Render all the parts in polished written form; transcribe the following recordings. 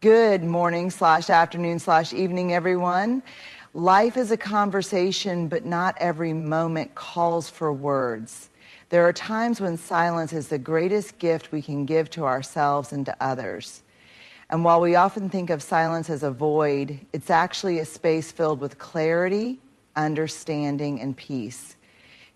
Good morning/afternoon/evening, everyone. Life is a conversation, but not every moment calls for words. There are times when silence is the greatest gift we can give to ourselves and to others. And while we often think of silence as a void, it's actually a space filled with clarity, understanding, and peace.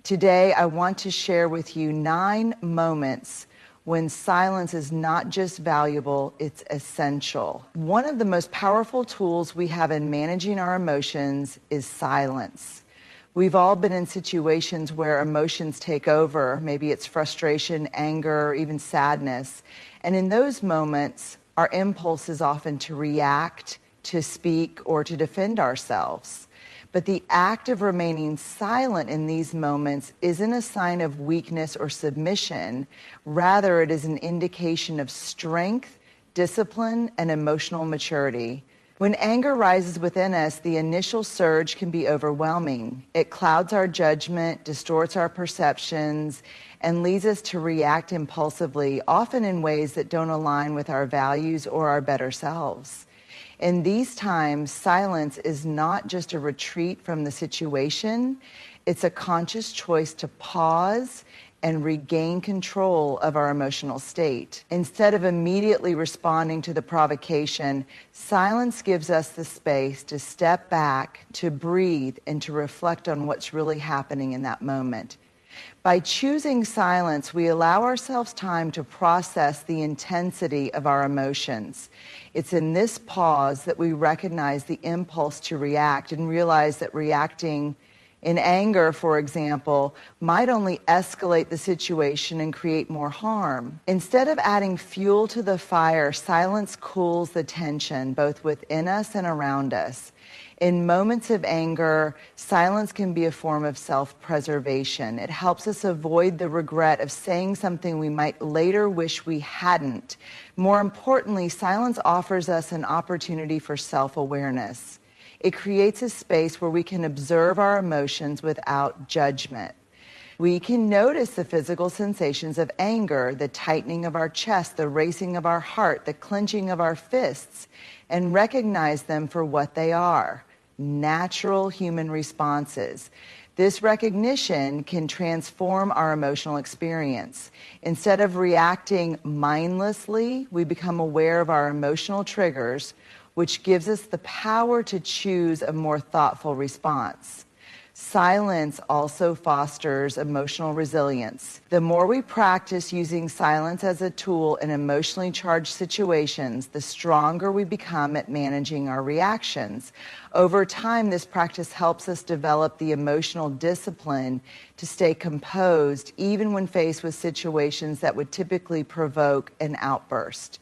Today, I want to share with you 9 moments when silence is not just valuable, it's essential. One of the most powerful tools we have in managing our emotions is silence. We've all been in situations where emotions take over. Maybe it's frustration, anger, or even sadness. And in those moments, our impulse is often to react, to speak, or to defend ourselves. But the act of remaining silent in these moments isn't a sign of weakness or submission. Rather, it is an indication of strength, discipline, and emotional maturity. When anger rises within us, the initial surge can be overwhelming. It clouds our judgment, distorts our perceptions, and leads us to react impulsively, often in ways that don't align with our values or our better selves. In these times, silence is not just a retreat from the situation, it's a conscious choice to pause and regain control of our emotional state. Instead of immediately responding to the provocation, silence gives us the space to step back, to breathe, and to reflect on what's really happening in that moment. By choosing silence, we allow ourselves time to process the intensity of our emotions. It's in this pause that we recognize the impulse to react and realize that reacting in anger, for example, might only escalate the situation and create more harm. Instead of adding fuel to the fire, silence cools the tension both within us and around us. In moments of anger, silence can be a form of self-preservation. It helps us avoid the regret of saying something we might later wish we hadn't. More importantly, silence offers us an opportunity for self-awareness. It creates a space where we can observe our emotions without judgment. We can notice the physical sensations of anger, the tightening of our chest, the racing of our heart, the clenching of our fists, and recognize them for what they are: natural human responses. This recognition can transform our emotional experience. Instead of reacting mindlessly, we become aware of our emotional triggers, which gives us the power to choose a more thoughtful response. Silence also fosters emotional resilience. The more we practice using silence as a tool in emotionally charged situations, the stronger we become at managing our reactions. Over time, this practice helps us develop the emotional discipline to stay composed, even when faced with situations that would typically provoke an outburst.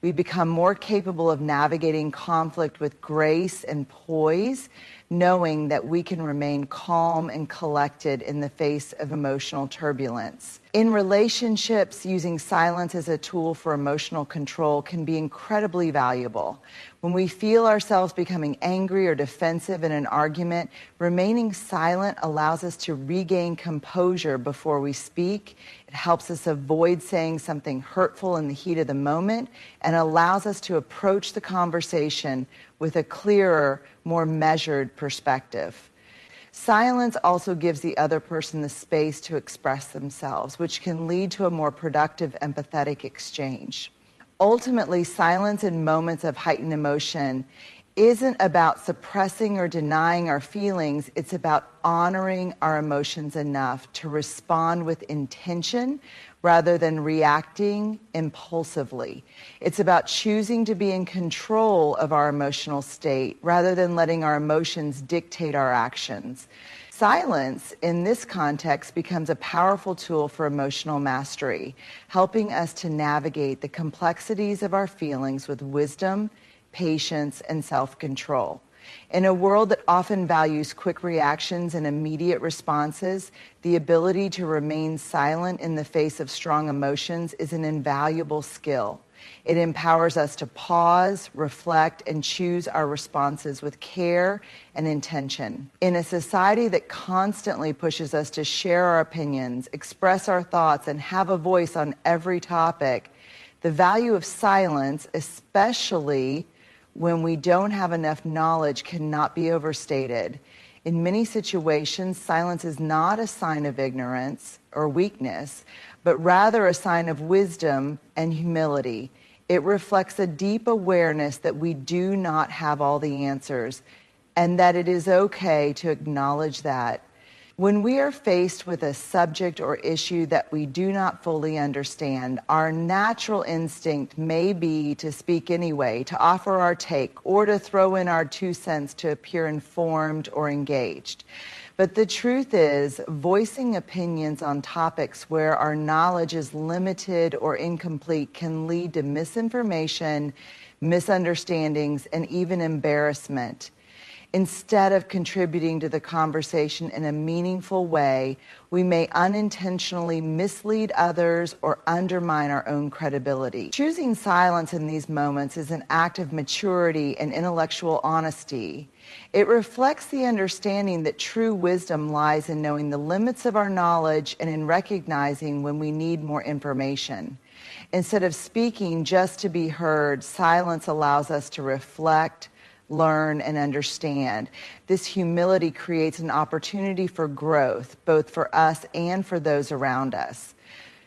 We become more capable of navigating conflict with grace and poise, knowing that we can remain calm and collected in the face of emotional turbulence. In relationships, using silence as a tool for emotional control can be incredibly valuable. When we feel ourselves becoming angry or defensive in an argument, remaining silent allows us to regain composure before we speak. It helps us avoid saying something hurtful in the heat of the moment and allows us to approach the conversation with a clearer, more measured perspective. Silence also gives the other person the space to express themselves, which can lead to a more productive, empathetic exchange. Ultimately, silence in moments of heightened emotion isn't about suppressing or denying our feelings. It's about honoring our emotions enough to respond with intention rather than reacting impulsively. It's about choosing to be in control of our emotional state rather than letting our emotions dictate our actions. Silence, in this context, becomes a powerful tool for emotional mastery, helping us to navigate the complexities of our feelings with wisdom, patience, and self-control. In a world that often values quick reactions and immediate responses, the ability to remain silent in the face of strong emotions is an invaluable skill. It empowers us to pause, reflect, and choose our responses with care and intention. In a society that constantly pushes us to share our opinions, express our thoughts, and have a voice on every topic, The value of silence, especially when we don't have enough knowledge, cannot be overstated. In many situations, silence is not a sign of ignorance or weakness, but rather a sign of wisdom and humility. It reflects a deep awareness that we do not have all the answers, and that it is okay to acknowledge that. When we are faced with a subject or issue that we do not fully understand, our natural instinct may be to speak anyway, to offer our take, or to throw in our 2 cents to appear informed or engaged. But the truth is, voicing opinions on topics where our knowledge is limited or incomplete can lead to misinformation, misunderstandings, and even embarrassment. Instead of contributing to the conversation in a meaningful way, we may unintentionally mislead others or undermine our own credibility. Choosing silence in these moments is an act of maturity and intellectual honesty. It reflects the understanding that true wisdom lies in knowing the limits of our knowledge and in recognizing when we need more information. Instead of speaking just to be heard, silence allows us to reflect, learn, and understand. This humility creates an opportunity for growth, both for us and for those around us.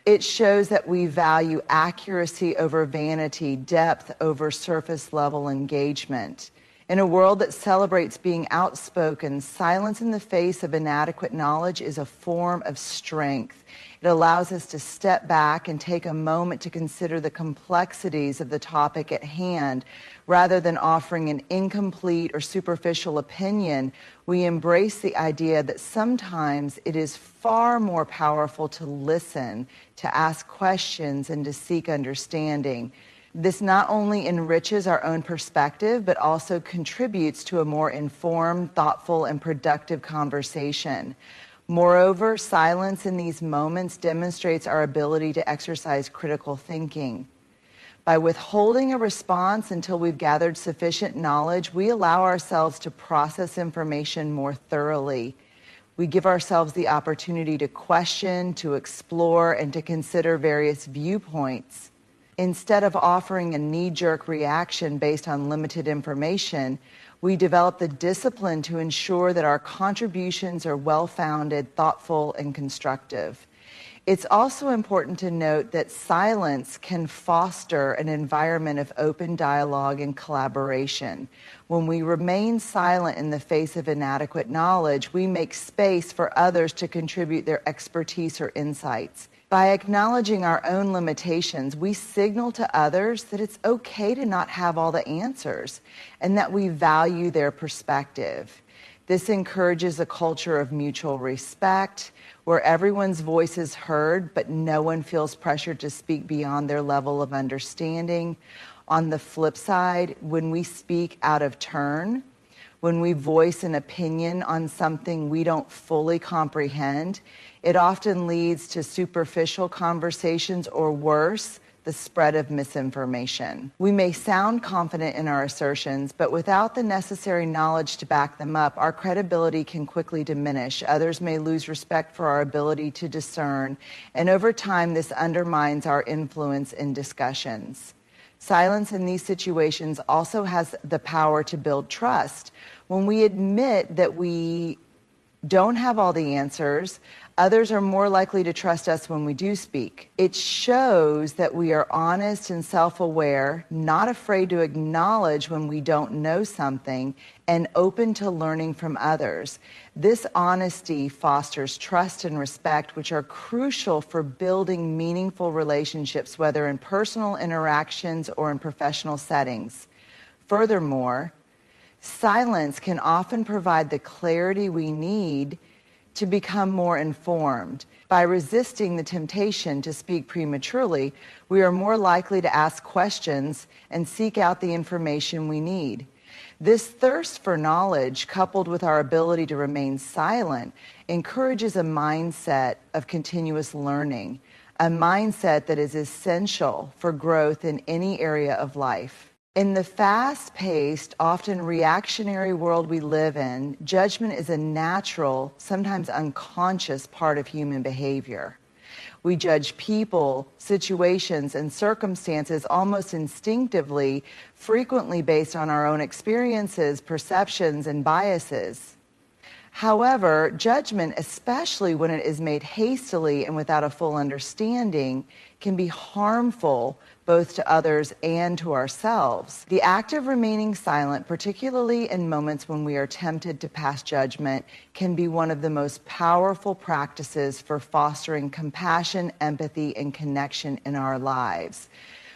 It shows that we value accuracy over vanity, depth over surface level engagement. In a world that celebrates being outspoken, silence in the face of inadequate knowledge is a form of strength. It allows us to step back and take a moment to consider the complexities of the topic at hand. Rather than offering an incomplete or superficial opinion, we embrace the idea that sometimes it is far more powerful to listen, to ask questions, and to seek understanding. This not only enriches our own perspective, but also contributes to a more informed, thoughtful, and productive conversation. Moreover, silence in these moments demonstrates our ability to exercise critical thinking. By withholding a response until we've gathered sufficient knowledge, we allow ourselves to process information more thoroughly. We give ourselves the opportunity to question, to explore, and to consider various viewpoints. Instead of offering a knee-jerk reaction based on limited information, we develop the discipline to ensure that our contributions are well-founded, thoughtful, and constructive. It's also important to note that silence can foster an environment of open dialogue and collaboration. When we remain silent in the face of inadequate knowledge, we make space for others to contribute their expertise or insights. By acknowledging our own limitations, we signal to others that it's okay to not have all the answers and that we value their perspective. This encourages a culture of mutual respect, where everyone's voice is heard, but no one feels pressured to speak beyond their level of understanding. On the flip side, when we speak out of turn, when we voice an opinion on something we don't fully comprehend, it often leads to superficial conversations or worse, the spread of misinformation. We may sound confident in our assertions, but without the necessary knowledge to back them up, our credibility can quickly diminish. Others may lose respect for our ability to discern, and over time, this undermines our influence in discussions. Silence in these situations also has the power to build trust. When we admit that we don't have all the answers, others are more likely to trust us when we do speak. It shows that we are honest and self-aware, not afraid to acknowledge when we don't know something, and open to learning from others. This honesty fosters trust and respect, which are crucial for building meaningful relationships, whether in personal interactions or in professional settings. Furthermore, silence can often provide the clarity we need to become more informed. By resisting the temptation to speak prematurely, we are more likely to ask questions and seek out the information we need. This thirst for knowledge, coupled with our ability to remain silent, encourages a mindset of continuous learning, a mindset that is essential for growth in any area of life. In the fast-paced, often reactionary world we live in, judgment is a natural, sometimes unconscious part of human behavior. We judge people, situations, and circumstances almost instinctively, frequently based on our own experiences, perceptions, and biases. However, judgment, especially when it is made hastily and without a full understanding, can be harmful both to others and to ourselves. The act of remaining silent, particularly in moments when we are tempted to pass judgment, can be one of the most powerful practices for fostering compassion, empathy, and connection in our lives.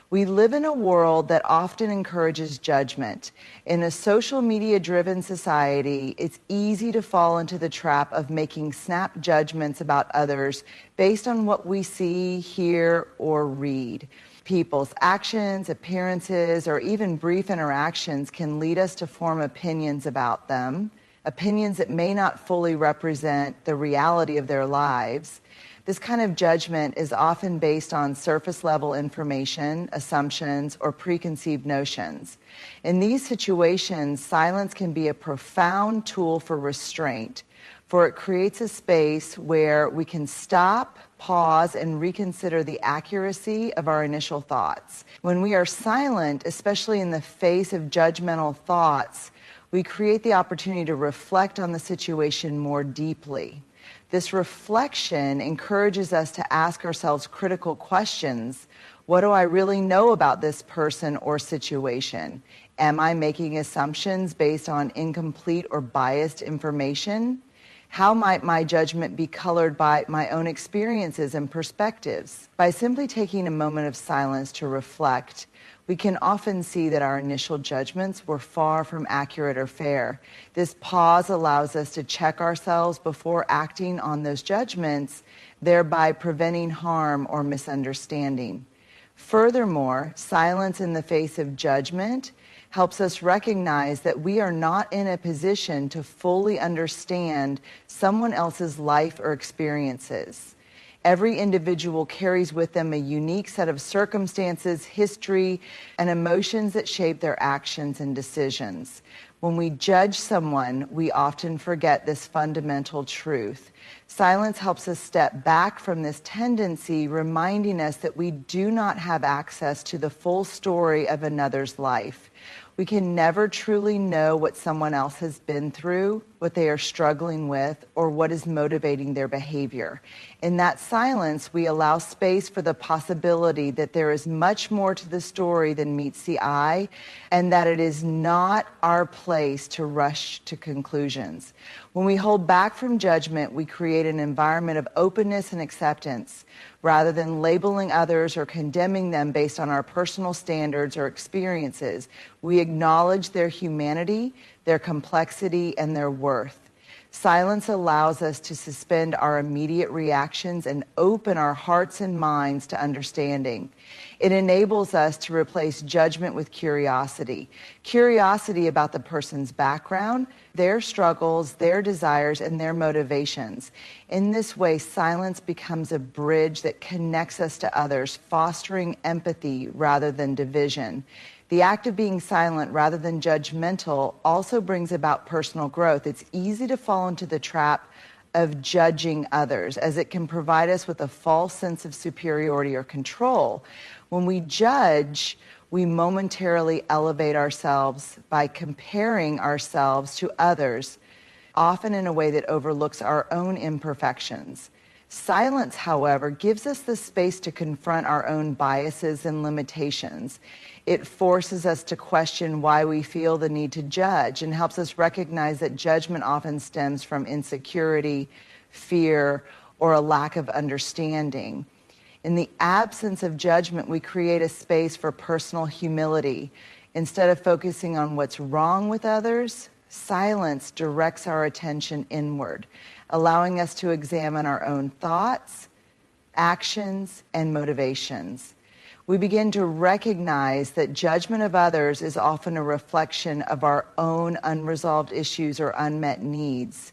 We live in a world that often encourages judgment. In a social media-driven society, it's easy to fall into the trap of making snap judgments about others based on what we see, hear, or read. People's actions, appearances, or even brief interactions can lead us to form opinions about them, opinions that may not fully represent the reality of their lives. This kind of judgment is often based on surface-level information, assumptions, or preconceived notions. In these situations, silence can be a profound tool for restraint, for it creates a space where we can stop, pause, and reconsider the accuracy of our initial thoughts. When we are silent, especially in the face of judgmental thoughts, we create the opportunity to reflect on the situation more deeply. This reflection encourages us to ask ourselves critical questions. What do I really know about this person or situation? Am I making assumptions based on incomplete or biased information? How might my judgment be colored by my own experiences and perspectives? By simply taking a moment of silence to reflect, we can often see that our initial judgments were far from accurate or fair. This pause allows us to check ourselves before acting on those judgments, thereby preventing harm or misunderstanding. Furthermore, silence in the face of judgment helps us recognize that we are not in a position to fully understand someone else's life or experiences. Every individual carries with them a unique set of circumstances, history, and emotions that shape their actions and decisions. When we judge someone, we often forget this fundamental truth. Silence helps us step back from this tendency, reminding us that we do not have access to the full story of another's life. We can never truly know what someone else has been through, what they are struggling with, or what is motivating their behavior. In that silence, we allow space for the possibility that there is much more to the story than meets the eye, and that it is not our place to rush to conclusions. When we hold back from judgment, we create an environment of openness and acceptance. Rather than labeling others or condemning them based on our personal standards or experiences, we acknowledge their humanity, their complexity, and their worth. Silence allows us to suspend our immediate reactions and open our hearts and minds to understanding. It enables us to replace judgment with curiosity. Curiosity about the person's background, their struggles, their desires, and their motivations. In this way, silence becomes a bridge that connects us to others, fostering empathy rather than division. The act of being silent rather than judgmental also brings about personal growth. It's easy to fall into the trap of judging others, as it can provide us with a false sense of superiority or control. When we judge, we momentarily elevate ourselves by comparing ourselves to others, often in a way that overlooks our own imperfections. Silence, however, gives us the space to confront our own biases and limitations. It forces us to question why we feel the need to judge and helps us recognize that judgment often stems from insecurity, fear, or a lack of understanding. In the absence of judgment, we create a space for personal humility. Instead of focusing on what's wrong with others, silence directs our attention inward, allowing us to examine our own thoughts, actions, and motivations. We begin to recognize that judgment of others is often a reflection of our own unresolved issues or unmet needs.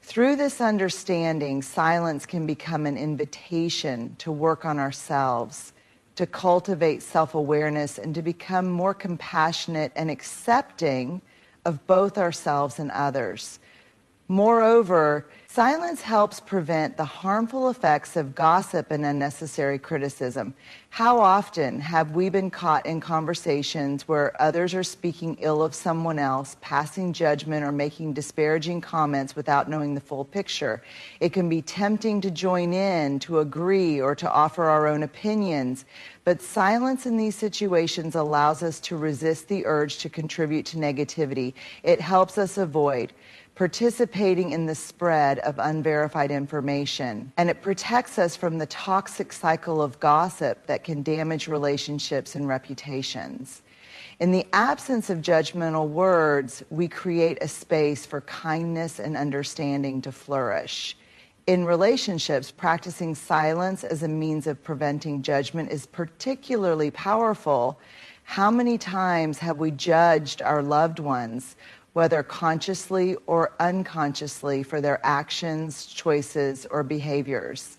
Through this understanding, silence can become an invitation to work on ourselves, to cultivate self-awareness, and to become more compassionate and accepting of both ourselves and others. Moreover, silence helps prevent the harmful effects of gossip and unnecessary criticism. How often have we been caught in conversations where others are speaking ill of someone else, passing judgment, or making disparaging comments without knowing the full picture? It can be tempting to join in, to agree, or to offer our own opinions. But silence in these situations allows us to resist the urge to contribute to negativity. It helps us avoid participating in the spread of unverified information, and it protects us from the toxic cycle of gossip that can damage relationships and reputations. In the absence of judgmental words, we create a space for kindness and understanding to flourish. In relationships, practicing silence as a means of preventing judgment is particularly powerful. How many times have we judged our loved ones, whether consciously or unconsciously, for their actions, choices, or behaviors?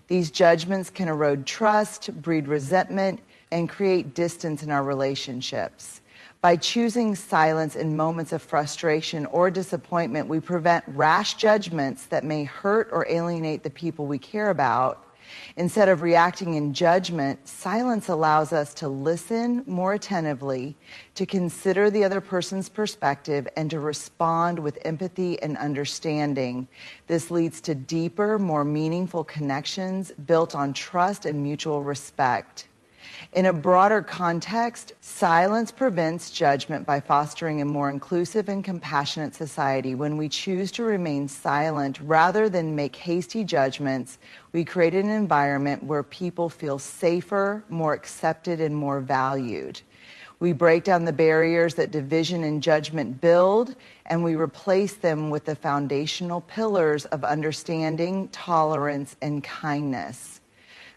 These judgments can erode trust, breed resentment, and create distance in our relationships. By choosing silence in moments of frustration or disappointment, we prevent rash judgments that may hurt or alienate the people we care about. Instead of reacting in judgment, silence allows us to listen more attentively, to consider the other person's perspective, and to respond with empathy and understanding. This leads to deeper, more meaningful connections built on trust and mutual respect. In a broader context, silence prevents judgment by fostering a more inclusive and compassionate society. When we choose to remain silent rather than make hasty judgments, we create an environment where people feel safer, more accepted, and more valued. We break down the barriers that division and judgment build, and we replace them with the foundational pillars of understanding, tolerance, and kindness.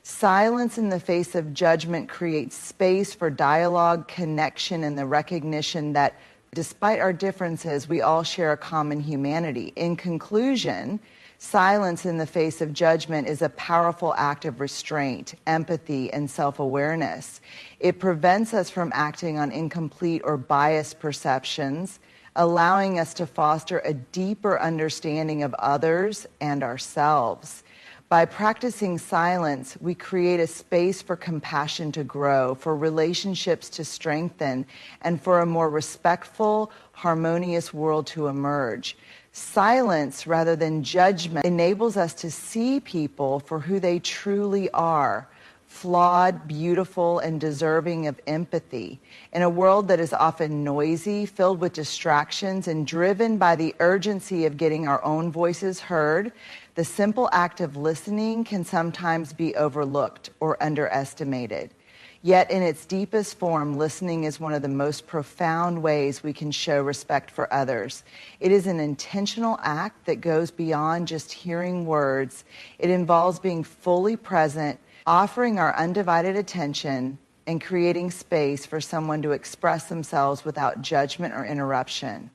Silence in the face of judgment creates space for dialogue, connection, and the recognition that despite our differences, we all share a common humanity. In conclusion, silence in the face of judgment is a powerful act of restraint, empathy, and self-awareness. It prevents us from acting on incomplete or biased perceptions, allowing us to foster a deeper understanding of others and ourselves. By practicing silence, we create a space for compassion to grow, for relationships to strengthen, and for a more respectful, harmonious world to emerge. Silence, rather than judgment, enables us to see people for who they truly are, flawed, beautiful, and deserving of empathy. In a world that is often noisy, filled with distractions, and driven by the urgency of getting our own voices heard, the simple act of listening can sometimes be overlooked or underestimated. Yet in its deepest form, listening is one of the most profound ways we can show respect for others. It is an intentional act that goes beyond just hearing words. It involves being fully present, offering our undivided attention, and creating space for someone to express themselves without judgment or interruption.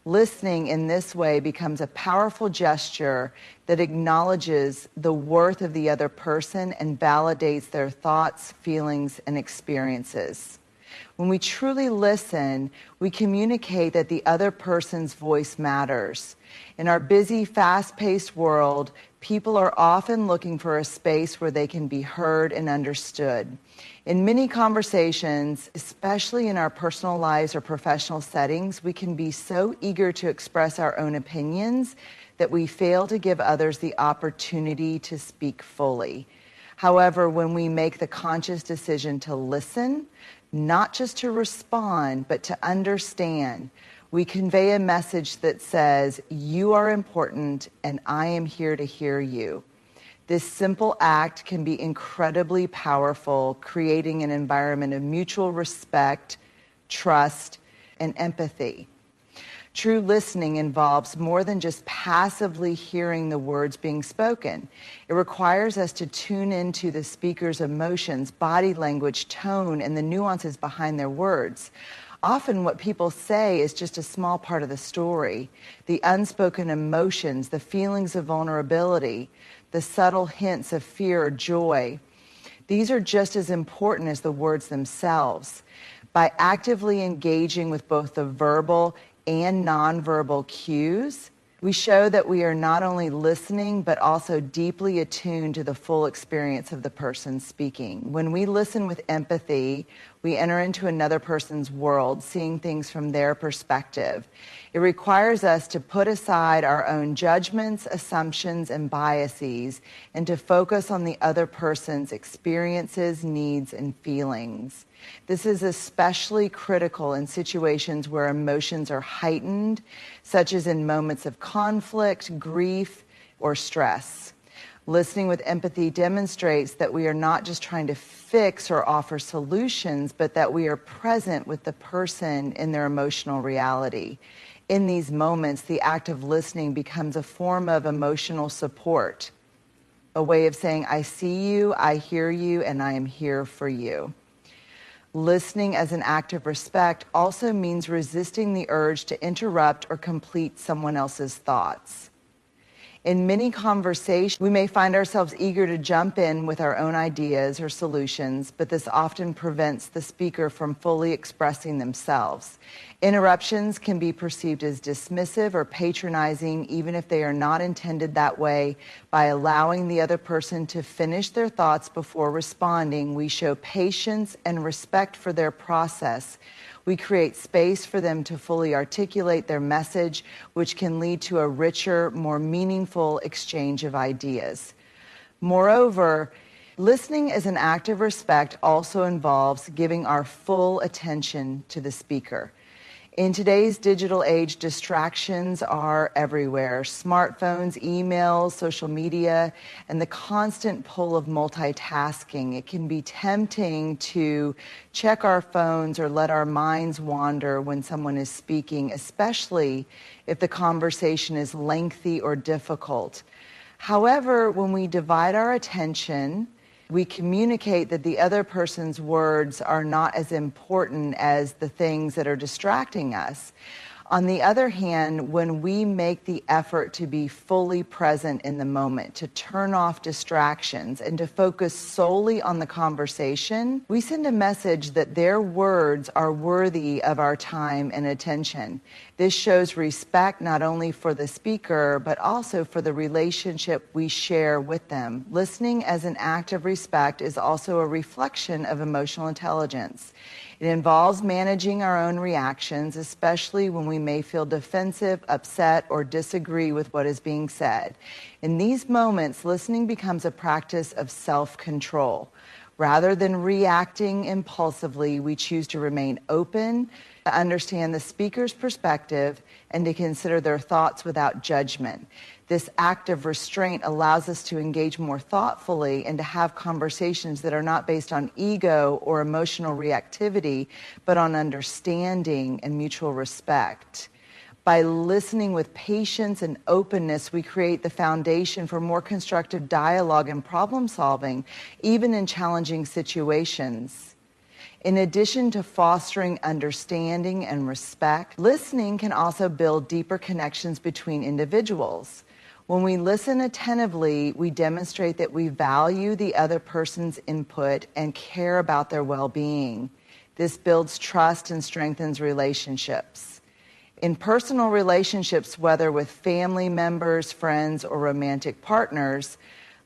Listening in this way becomes a powerful gesture that acknowledges the worth of the other person and validates their thoughts, feelings, and experiences. When we truly listen, we communicate that the other person's voice matters. In our busy, fast-paced world, people are often looking for a space where they can be heard and understood. In many conversations, especially in our personal lives or professional settings, we can be so eager to express our own opinions that we fail to give others the opportunity to speak fully. However, when we make the conscious decision to listen, not just to respond, but to understand, we convey a message that says, "You are important and I am here to hear you." This simple act can be incredibly powerful, creating an environment of mutual respect, trust, and empathy. True listening involves more than just passively hearing the words being spoken. It requires us to tune into the speaker's emotions, body language, tone, and the nuances behind their words. Often what people say is just a small part of the story. The unspoken emotions, the feelings of vulnerability, the subtle hints of fear or joy. These are just as important as the words themselves. By actively engaging with both the verbal and nonverbal cues, We show that we are not only listening, but also deeply attuned to the full experience of the person speaking. When we listen with empathy, we enter into another person's world, seeing things from their perspective. It requires us to put aside our own judgments, assumptions, and biases, and to focus on the other person's experiences, needs, and feelings. This is especially critical in situations where emotions are heightened, such as in moments of conflict, grief, or stress. Listening with empathy demonstrates that we are not just trying to fix or offer solutions, but that we are present with the person in their emotional reality. In these moments, the act of listening becomes a form of emotional support, a way of saying, I see you, I hear you, and I am here for you. Listening as an act of respect also means resisting the urge to interrupt or complete someone else's thoughts. In many conversations, we may find ourselves eager to jump in with our own ideas or solutions, but this often prevents the speaker from fully expressing themselves. Interruptions can be perceived as dismissive or patronizing, even if they are not intended that way. By allowing the other person to finish their thoughts before responding, we show patience and respect for their process. We create space for them to fully articulate their message, which can lead to a richer, more meaningful exchange of ideas. Moreover, listening as an act of respect also involves giving our full attention to the speaker. In today's digital age, distractions are everywhere. Smartphones, emails, social media, and the constant pull of multitasking. It can be tempting to check our phones or let our minds wander when someone is speaking, especially if the conversation is lengthy or difficult. However, when we divide our attention, we communicate that the other person's words are not as important as the things that are distracting us. On the other hand, when we make the effort to be fully present in the moment, to turn off distractions and to focus solely on the conversation, we send a message that their words are worthy of our time and attention. This shows respect not only for the speaker, but also for the relationship we share with them. Listening as an act of respect is also a reflection of emotional intelligence. It involves managing our own reactions, especially when we may feel defensive, upset, or disagree with what is being said. In these moments, listening becomes a practice of self-control. Rather than reacting impulsively, we choose to remain open, to understand the speaker's perspective, and to consider their thoughts without judgment. This act of restraint allows us to engage more thoughtfully and to have conversations that are not based on ego or emotional reactivity, but on understanding and mutual respect. By listening with patience and openness, we create the foundation for more constructive dialogue and problem solving, even in challenging situations. In addition to fostering understanding and respect, listening can also build deeper connections between individuals. When we listen attentively, we demonstrate that we value the other person's input and care about their well-being. This builds trust and strengthens relationships. In personal relationships, whether with family members, friends, or romantic partners,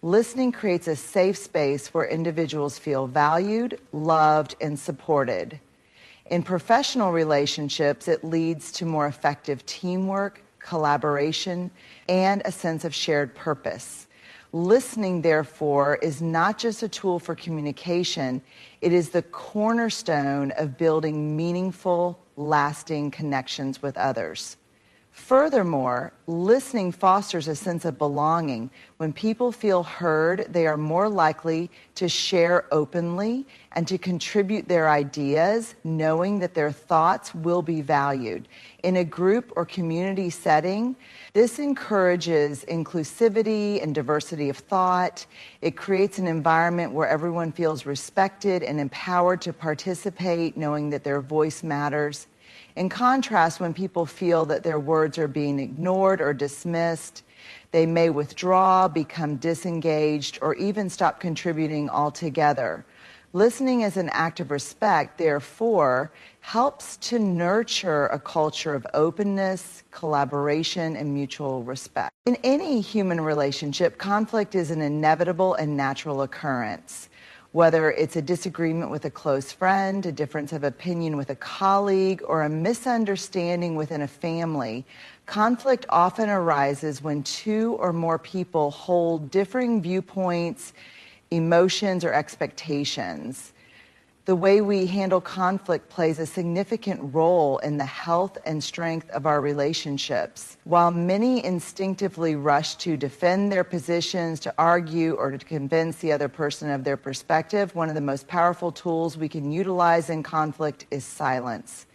listening creates a safe space where individuals feel valued, loved, and supported. In professional relationships, it leads to more effective teamwork, collaboration, and a sense of shared purpose. Listening, therefore, is not just a tool for communication, it is the cornerstone of building meaningful, lasting connections with others. Furthermore, listening fosters a sense of belonging. When people feel heard, they are more likely to share openly and to contribute their ideas, knowing that their thoughts will be valued. In a group or community setting, this encourages inclusivity and diversity of thought. It creates an environment where everyone feels respected and empowered to participate, knowing that their voice matters. In contrast, when people feel that their words are being ignored or dismissed, they may withdraw, become disengaged, or even stop contributing altogether. Listening as an act of respect, therefore, helps to nurture a culture of openness, collaboration, and mutual respect. In any human relationship, conflict is an inevitable and natural occurrence. Whether it's a disagreement with a close friend, a difference of opinion with a colleague, or a misunderstanding within a family, conflict often arises when two or more people hold differing viewpoints, emotions, or expectations. The way we handle conflict plays a significant role in the health and strength of our relationships. While many instinctively rush to defend their positions, to argue, or to convince the other person of their perspective, one of the most powerful tools we can utilize in conflict is silence.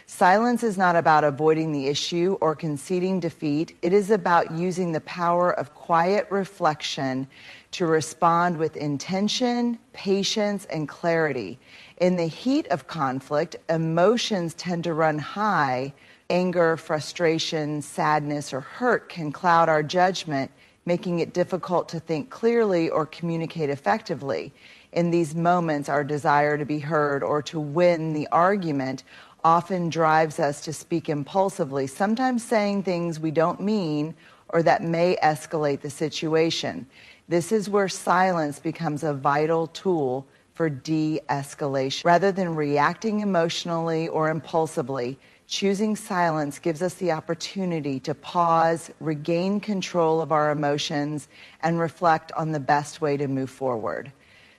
Silence is not about avoiding the issue or conceding defeat. It is about using the power of quiet reflection to respond with intention, patience, and clarity. In the heat of conflict, emotions tend to run high. Anger, frustration, sadness, or hurt can cloud our judgment, making it difficult to think clearly or communicate effectively. In these moments, our desire to be heard or to win the argument often drives us to speak impulsively, sometimes saying things we don't mean or that may escalate the situation. This is where silence becomes a vital tool for de-escalation. Rather than reacting emotionally or impulsively, choosing silence gives us the opportunity to pause, regain control of our emotions, and reflect on the best way to move forward.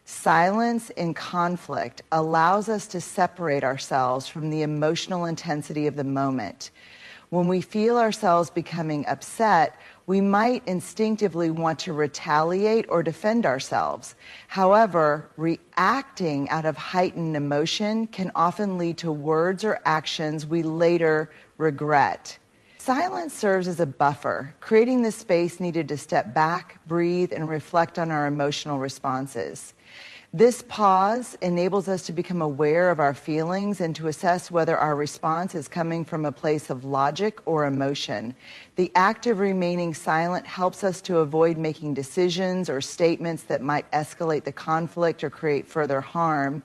Silence in conflict allows us to separate ourselves from the emotional intensity of the moment. When we feel ourselves becoming upset, we might instinctively want to retaliate or defend ourselves. However, reacting out of heightened emotion can often lead to words or actions we later regret. Silence serves as a buffer, creating the space needed to step back, breathe, and reflect on our emotional responses. This pause enables us to become aware of our feelings and to assess whether our response is coming from a place of logic or emotion. The act of remaining silent helps us to avoid making decisions or statements that might escalate the conflict or create further harm.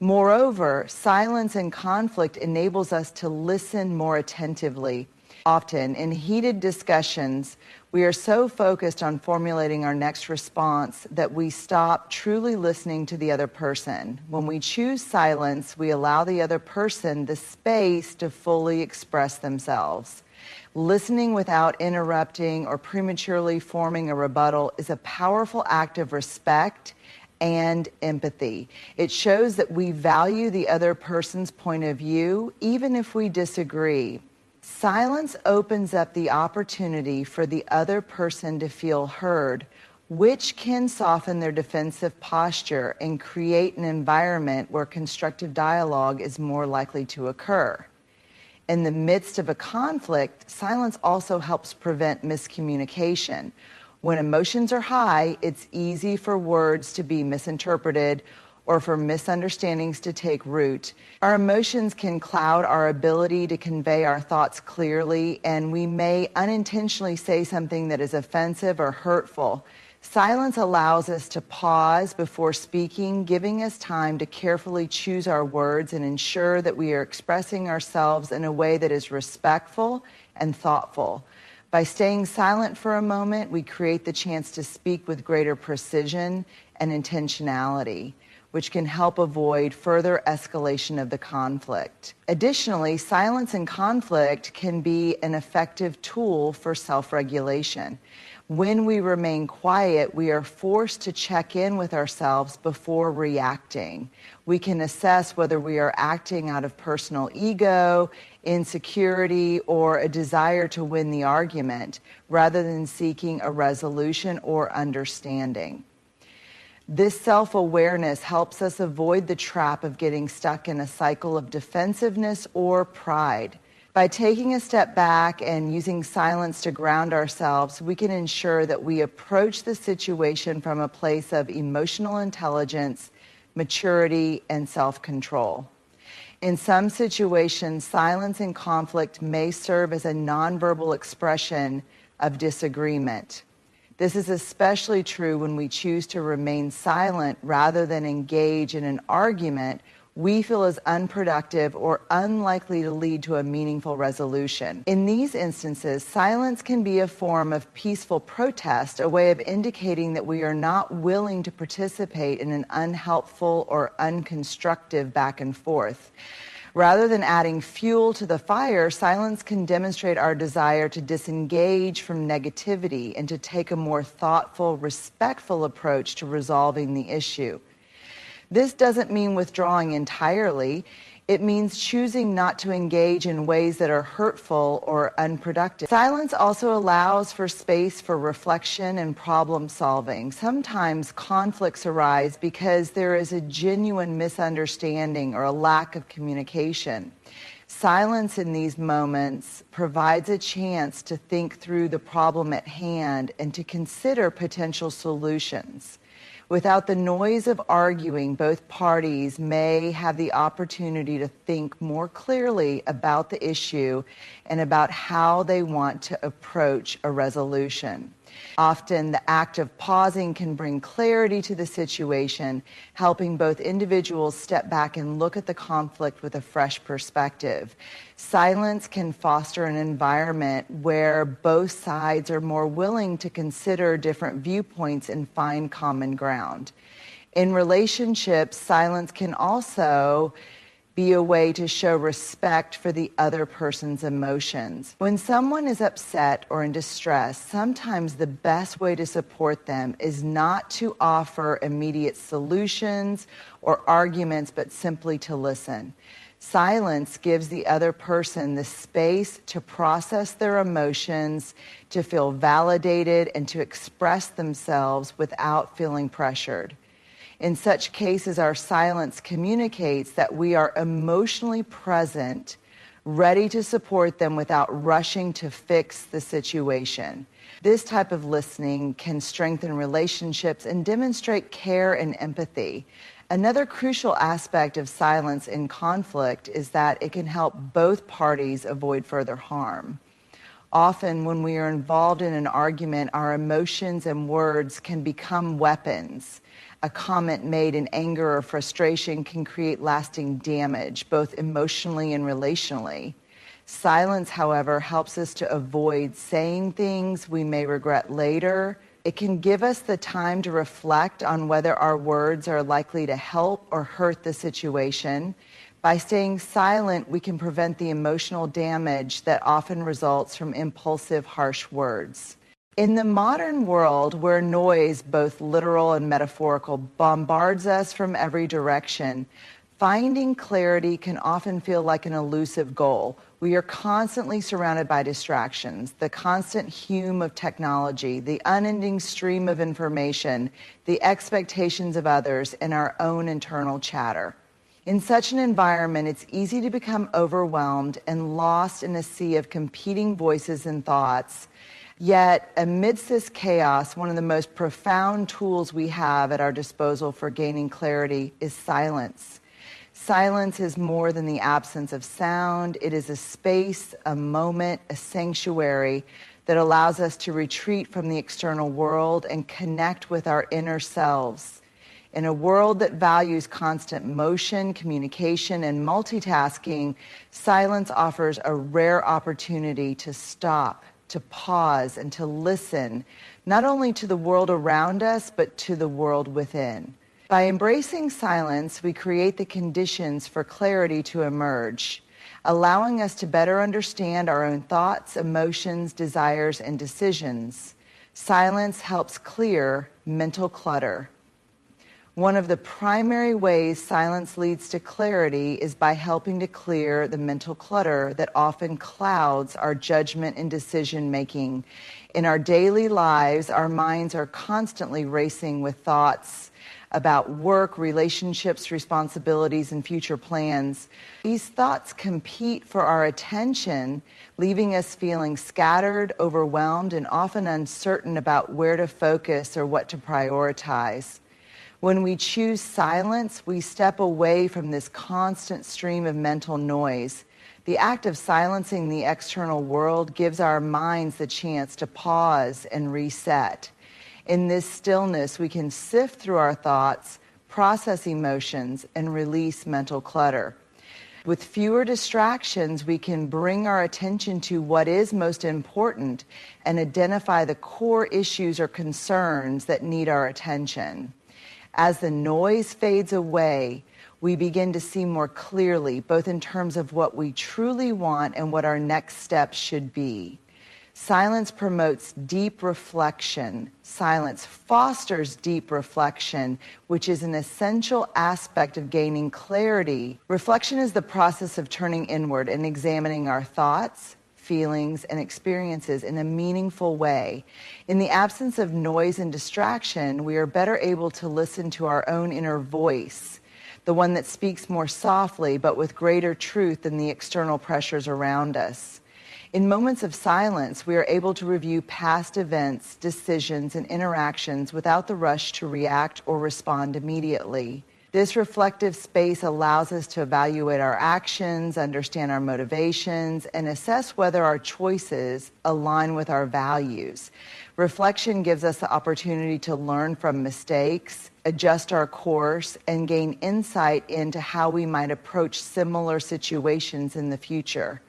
Moreover, silence in conflict enables us to listen more attentively. Often, in heated discussions, we are so focused on formulating our next response that we stop truly listening to the other person. When we choose silence, we allow the other person the space to fully express themselves. Listening without interrupting or prematurely forming a rebuttal is a powerful act of respect and empathy. It shows that we value the other person's point of view, even if we disagree. Silence opens up the opportunity for the other person to feel heard, which can soften their defensive posture and create an environment where constructive dialogue is more likely to occur. In the midst of a conflict, silence also helps prevent miscommunication. When emotions are high, it's easy for words to be misinterpreted or for misunderstandings to take root. Our emotions can cloud our ability to convey our thoughts clearly, and we may unintentionally say something that is offensive or hurtful. Silence allows us to pause before speaking, giving us time to carefully choose our words and ensure that we are expressing ourselves in a way that is respectful and thoughtful. By staying silent for a moment, we create the chance to speak with greater precision and intentionality, which can help avoid further escalation of the conflict. Additionally, silence in conflict can be an effective tool for self-regulation. When we remain quiet, we are forced to check in with ourselves before reacting. We can assess whether we are acting out of personal ego, insecurity, or a desire to win the argument, rather than seeking a resolution or understanding. This self-awareness helps us avoid the trap of getting stuck in a cycle of defensiveness or pride. By taking a step back and using silence to ground ourselves, we can ensure that we approach the situation from a place of emotional intelligence, maturity, and self-control. In some situations, silence in conflict may serve as a nonverbal expression of disagreement. This is especially true when we choose to remain silent rather than engage in an argument we feel is unproductive or unlikely to lead to a meaningful resolution. In these instances, silence can be a form of peaceful protest, a way of indicating that we are not willing to participate in an unhelpful or unconstructive back and forth. Rather than adding fuel to the fire, silence can demonstrate our desire to disengage from negativity and to take a more thoughtful, respectful approach to resolving the issue. This doesn't mean withdrawing entirely. It means choosing not to engage in ways that are hurtful or unproductive. Silence also allows for space for reflection and problem solving. Sometimes conflicts arise because there is a genuine misunderstanding or a lack of communication. Silence in these moments provides a chance to think through the problem at hand and to consider potential solutions. Without the noise of arguing, both parties may have the opportunity to think more clearly about the issue and about how they want to approach a resolution. Often, the act of pausing can bring clarity to the situation, helping both individuals step back and look at the conflict with a fresh perspective. Silence can foster an environment where both sides are more willing to consider different viewpoints and find common ground. In relationships, silence can also be a way to show respect for the other person's emotions. When someone is upset or in distress, sometimes the best way to support them is not to offer immediate solutions or arguments, but simply to listen. Silence gives the other person the space to process their emotions, to feel validated, and to express themselves without feeling pressured. In such cases, our silence communicates that we are emotionally present, ready to support them without rushing to fix the situation. This type of listening can strengthen relationships and demonstrate care and empathy. Another crucial aspect of silence in conflict is that it can help both parties avoid further harm. Often, when we are involved in an argument, our emotions and words can become weapons. A comment made in anger or frustration can create lasting damage, both emotionally and relationally. Silence, however, helps us to avoid saying things we may regret later. It can give us the time to reflect on whether our words are likely to help or hurt the situation. By staying silent, we can prevent the emotional damage that often results from impulsive, harsh words. In the modern world, where noise, both literal and metaphorical, bombards us from every direction, finding clarity can often feel like an elusive goal. We are constantly surrounded by distractions, the constant hume of technology, the unending stream of information, the expectations of others, and our own internal chatter. In such an environment, it's easy to become overwhelmed and lost in a sea of competing voices and thoughts. Yet, amidst this chaos, one of the most profound tools we have at our disposal for gaining clarity is silence. Silence is more than the absence of sound. It is a space, a moment, a sanctuary that allows us to retreat from the external world and connect with our inner selves. In a world that values constant motion, communication, and multitasking, silence offers a rare opportunity to stop, to pause, and to listen, not only to the world around us, but to the world within. By embracing silence, we create the conditions for clarity to emerge, allowing us to better understand our own thoughts, emotions, desires, and decisions. Silence helps clear mental clutter. One of the primary ways silence leads to clarity is by helping to clear the mental clutter that often clouds our judgment and decision making. In our daily lives, our minds are constantly racing with thoughts about work, relationships, responsibilities, and future plans. These thoughts compete for our attention, leaving us feeling scattered, overwhelmed, and often uncertain about where to focus or what to prioritize. When we choose silence, we step away from this constant stream of mental noise. The act of silencing the external world gives our minds the chance to pause and reset. In this stillness, we can sift through our thoughts, process emotions, and release mental clutter. With fewer distractions, we can bring our attention to what is most important and identify the core issues or concerns that need our attention. As the noise fades away, we begin to see more clearly, both in terms of what we truly want and what our next steps should be. Silence promotes deep reflection. Silence fosters deep reflection, which is an essential aspect of gaining clarity. Reflection is the process of turning inward and examining our thoughts, feelings, and experiences in a meaningful way. In the absence of noise and distraction, we are better able to listen to our own inner voice, the one that speaks more softly but with greater truth than the external pressures around us. In moments of silence, we are able to review past events, decisions, and interactions without the rush to react or respond immediately. This reflective space allows us to evaluate our actions, understand our motivations, and assess whether our choices align with our values. Reflection gives us the opportunity to learn from mistakes, adjust our course, and gain insight into how we might approach similar situations in the future.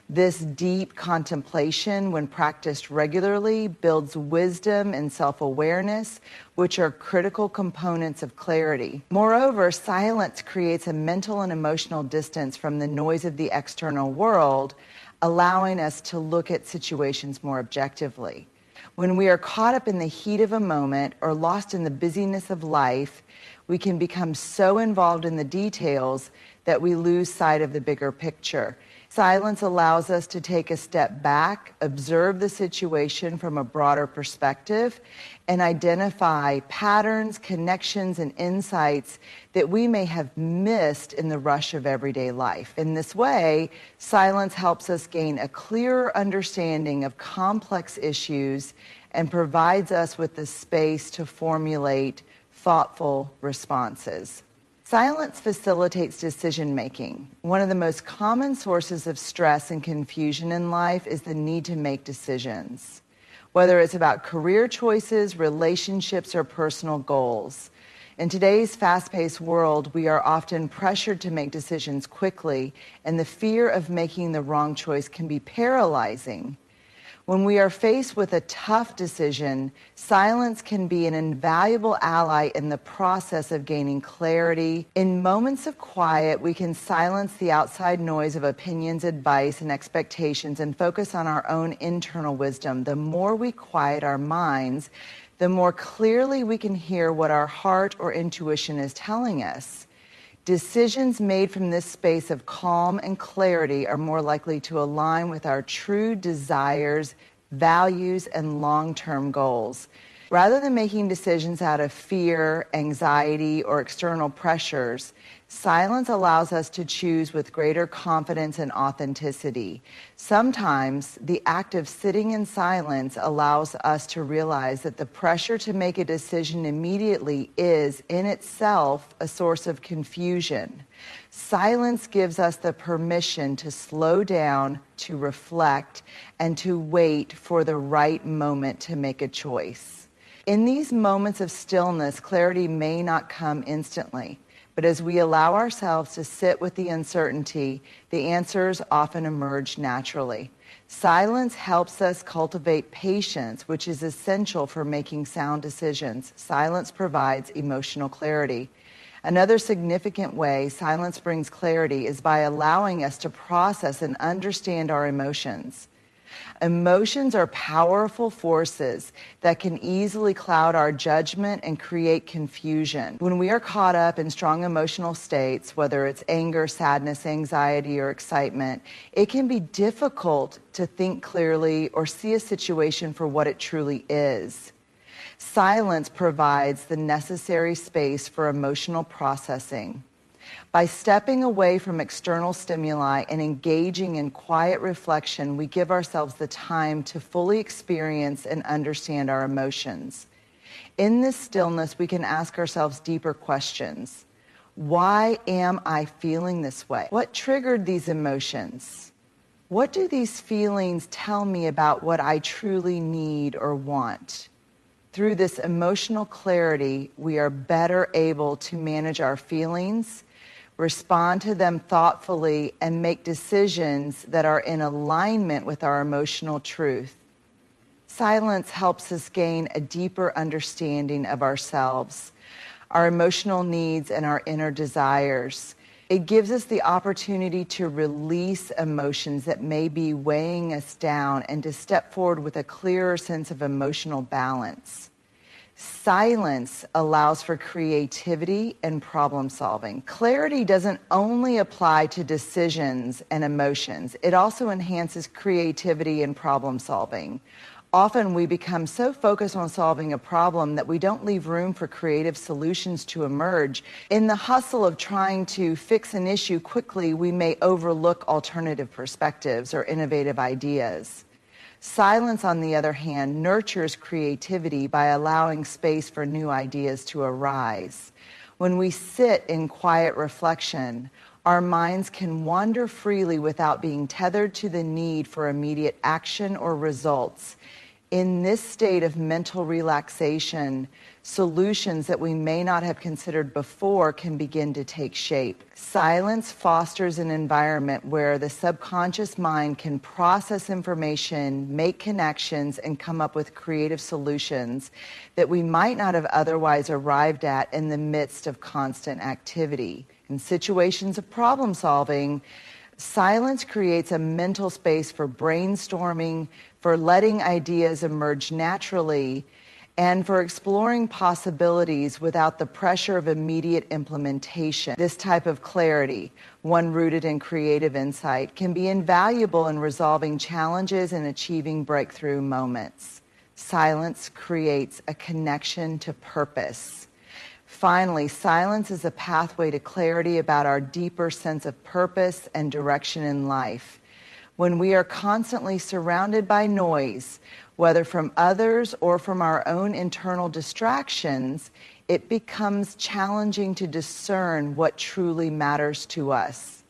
This deep contemplation, when practiced regularly, builds wisdom and self-awareness, which are critical components of clarity. Moreover, silence creates a mental and emotional distance from the noise of the external world, allowing us to look at situations more objectively. When we are caught up in the heat of a moment or lost in the busyness of life, we can become so involved in the details that we lose sight of the bigger picture. Silence allows us to take a step back, observe the situation from a broader perspective, and identify patterns, connections, and insights that we may have missed in the rush of everyday life. In this way, silence helps us gain a clearer understanding of complex issues and provides us with the space to formulate thoughtful responses. Silence facilitates decision-making. One of the most common sources of stress and confusion in life is the need to make decisions, whether it's about career choices, relationships, or personal goals. In today's fast-paced world, we are often pressured to make decisions quickly, and the fear of making the wrong choice can be paralyzing. When we are faced with a tough decision, silence can be an invaluable ally in the process of gaining clarity. In moments of quiet, we can silence the outside noise of opinions, advice, and expectations and focus on our own internal wisdom. The more we quiet our minds, the more clearly we can hear what our heart or intuition is telling us. Decisions made from this space of calm and clarity are more likely to align with our true desires, values, and long-term goals. Rather than making decisions out of fear, anxiety, or external pressures, silence allows us to choose with greater confidence and authenticity. Sometimes, the act of sitting in silence allows us to realize that the pressure to make a decision immediately is, in itself, a source of confusion. Silence gives us the permission to slow down, to reflect, and to wait for the right moment to make a choice. In these moments of stillness, clarity may not come instantly, but as we allow ourselves to sit with the uncertainty, the answers often emerge naturally. Silence helps us cultivate patience, which is essential for making sound decisions. Silence provides emotional clarity. Another significant way silence brings clarity is by allowing us to process and understand our emotions. Emotions are powerful forces that can easily cloud our judgment and create confusion. When we are caught up in strong emotional states, whether it's anger, sadness, anxiety, or excitement, it can be difficult to think clearly or see a situation for what it truly is. Silence provides the necessary space for emotional processing. By stepping away from external stimuli and engaging in quiet reflection, we give ourselves the time to fully experience and understand our emotions. In this stillness, we can ask ourselves deeper questions. Why am I feeling this way? What triggered these emotions? What do these feelings tell me about what I truly need or want? Through this emotional clarity, we are better able to manage our feelings, respond to them thoughtfully, and make decisions that are in alignment with our emotional truth. Silence helps us gain a deeper understanding of ourselves, our emotional needs, and our inner desires. It gives us the opportunity to release emotions that may be weighing us down and to step forward with a clearer sense of emotional balance. Silence allows for creativity and problem solving. Clarity doesn't only apply to decisions and emotions, it also enhances creativity and problem solving. Often we become so focused on solving a problem that we don't leave room for creative solutions to emerge. In the hustle of trying to fix an issue quickly, we may overlook alternative perspectives or innovative ideas. Silence, on the other hand, nurtures creativity by allowing space for new ideas to arise. When we sit in quiet reflection, our minds can wander freely without being tethered to the need for immediate action or results. In this state of mental relaxation, solutions that we may not have considered before can begin to take shape. Silence fosters an environment where the subconscious mind can process information, make connections, and come up with creative solutions that we might not have otherwise arrived at in the midst of constant activity. In situations of problem solving, silence creates a mental space for brainstorming, for letting ideas emerge naturally, and for exploring possibilities without the pressure of immediate implementation. This type of clarity, one rooted in creative insight, can be invaluable in resolving challenges and achieving breakthrough moments. Silence creates a connection to purpose. Finally, silence is a pathway to clarity about our deeper sense of purpose and direction in life. When we are constantly surrounded by noise, whether from others or from our own internal distractions, it becomes challenging to discern what truly matters to us.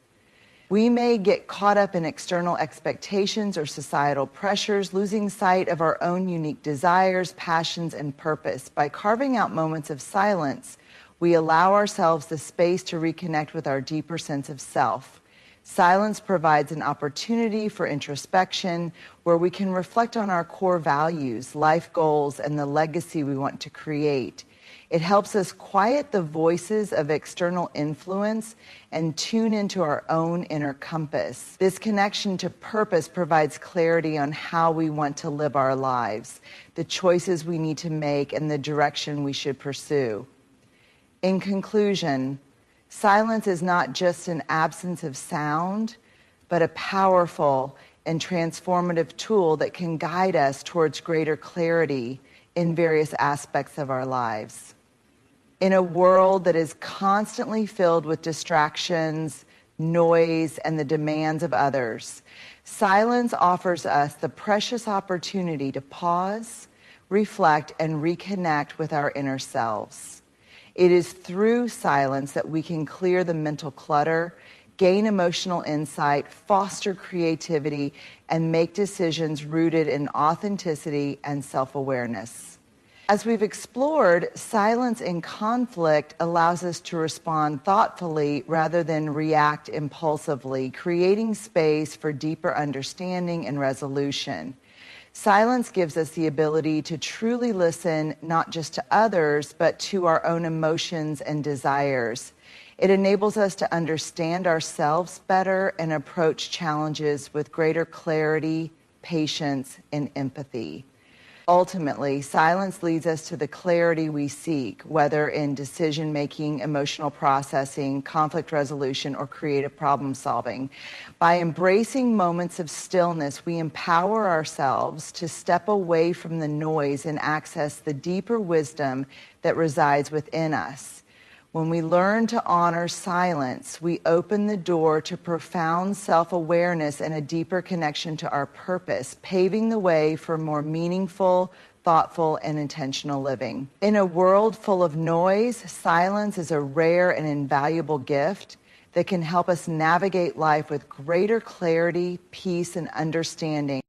We may get caught up in external expectations or societal pressures, losing sight of our own unique desires, passions, and purpose. By carving out moments of silence, we allow ourselves the space to reconnect with our deeper sense of self. Silence provides an opportunity for introspection where we can reflect on our core values, life goals, and the legacy we want to create. It helps us quiet the voices of external influence and tune into our own inner compass. This connection to purpose provides clarity on how we want to live our lives, the choices we need to make, and the direction we should pursue. In conclusion, silence is not just an absence of sound, but a powerful and transformative tool that can guide us towards greater clarity in various aspects of our lives. In a world that is constantly filled with distractions, noise, and the demands of others, silence offers us the precious opportunity to pause, reflect, and reconnect with our inner selves. It is through silence that we can clear the mental clutter, gain emotional insight, foster creativity, and make decisions rooted in authenticity and self-awareness. As we've explored, silence in conflict allows us to respond thoughtfully rather than react impulsively, creating space for deeper understanding and resolution. Silence gives us the ability to truly listen not just to others, but to our own emotions and desires. It enables us to understand ourselves better and approach challenges with greater clarity, patience, and empathy. Ultimately, silence leads us to the clarity we seek, whether in decision-making, emotional processing, conflict resolution, or creative problem solving. By embracing moments of stillness, we empower ourselves to step away from the noise and access the deeper wisdom that resides within us. When we learn to honor silence, we open the door to profound self-awareness and a deeper connection to our purpose, paving the way for more meaningful, thoughtful, and intentional living. In a world full of noise, silence is a rare and invaluable gift that can help us navigate life with greater clarity, peace, and understanding.